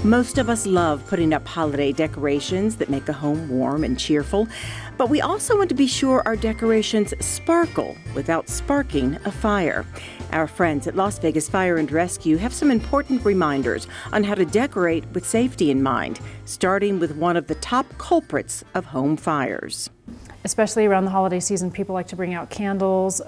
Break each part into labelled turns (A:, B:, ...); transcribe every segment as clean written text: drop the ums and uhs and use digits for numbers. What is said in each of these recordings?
A: Most of us love putting up holiday decorations that make a home warm and cheerful, but we also want to be sure our decorations sparkle without sparking a fire. Our friends at Las Vegas Fire and Rescue have some important reminders on how to decorate with safety in mind, starting with one of the top culprits of home fires.
B: Especially around the holiday season, people like to bring out candles.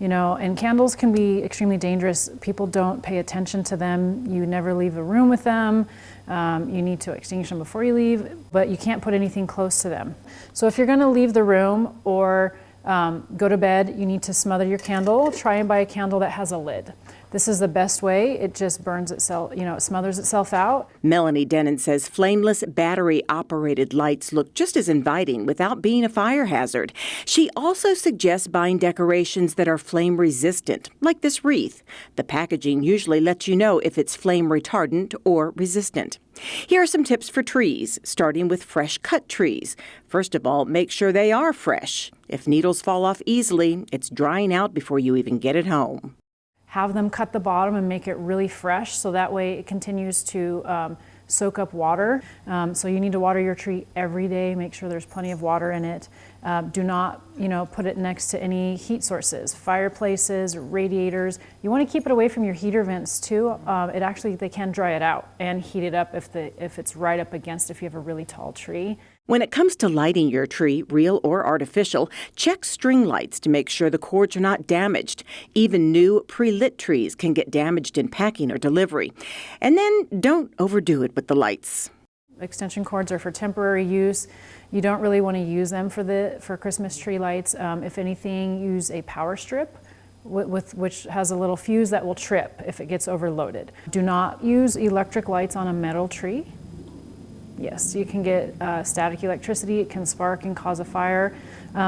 B: And candles can be extremely dangerous. People don't pay attention to them. You never leave a room with them. You need to extinguish them before you leave, but you can't put anything close to them. So if you're going to leave the room or go to bed, you need to smother your candle. Try and buy a candle that has a lid. This is the best way. It just burns itself, it smothers itself out.
A: Melanie Denon says flameless battery-operated lights look just as inviting without being a fire hazard. She also suggests buying decorations that are flame-resistant, like this wreath. The packaging usually lets you know if it's flame-retardant or resistant. Here are some tips for trees, starting with fresh-cut trees. First of all, make sure they are fresh. If needles fall off easily, it's drying out before you even get it home.
B: Have them cut the bottom and make it really fresh so that way it continues to soak up water. So you need to water your tree every day. Make sure there's plenty of water in it. Do not, put it next to any heat sources, fireplaces, radiators. You want to keep it away from your heater vents too. They can dry it out and heat it up if it's right up against if you have a really tall tree.
A: When it comes to lighting your tree, real or artificial, check string lights to make sure the cords are not damaged. Even new pre-lit trees can get damaged in packing or delivery. And then don't overdo it with the lights.
B: Extension cords are for temporary use. You don't really want to use them for Christmas tree lights. If anything, use a power strip which has a little fuse that will trip if it gets overloaded. Do not use electric lights on a metal tree. Yes, you can get static electricity. It can spark and cause a fire.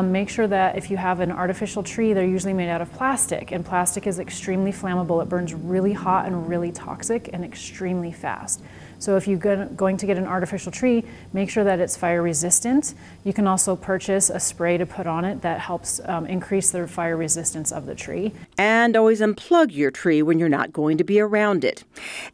B: Make sure that if you have an artificial tree, they're usually made out of plastic, and plastic is extremely flammable. It burns really hot and really toxic and extremely fast. So if you're going to get an artificial tree, make sure that it's fire resistant. You can also purchase a spray to put on it that helps increase the fire resistance of the tree.
A: And always unplug your tree when you're not going to be around it.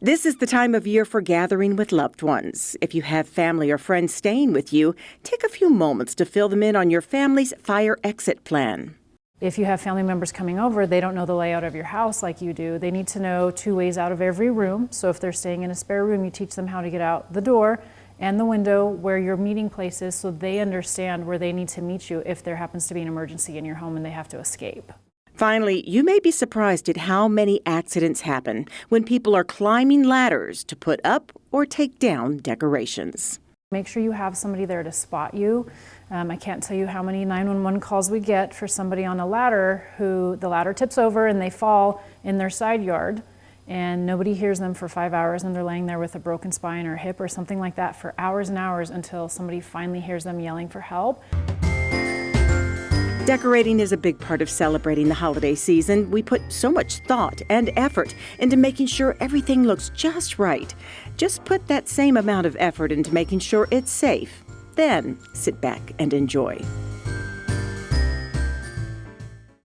A: This is the time of year for gathering with loved ones. If you have family or friends staying with you, take a few moments to fill them in on your family's fire exit plan.
B: If you have family members coming over, they don't know the layout of your house like you do. They need to know 2 ways out of every room. So if they're staying in a spare room, you teach them how to get out the door and the window where your meeting place is so they understand where they need to meet you if there happens to be an emergency in your home and they have to escape.
A: Finally, you may be surprised at how many accidents happen when people are climbing ladders to put up or take down decorations.
B: Make sure you have somebody there to spot you. I can't tell you how many 911 calls we get for somebody on a ladder who the ladder tips over and they fall in their side yard and nobody hears them for 5 hours and they're laying there with a broken spine or hip or something like that for hours and hours until somebody finally hears them yelling for help.
A: Decorating is a big part of celebrating the holiday season. We put so much thought and effort into making sure everything looks just right. Just put that same amount of effort into making sure it's safe. Then sit back and enjoy.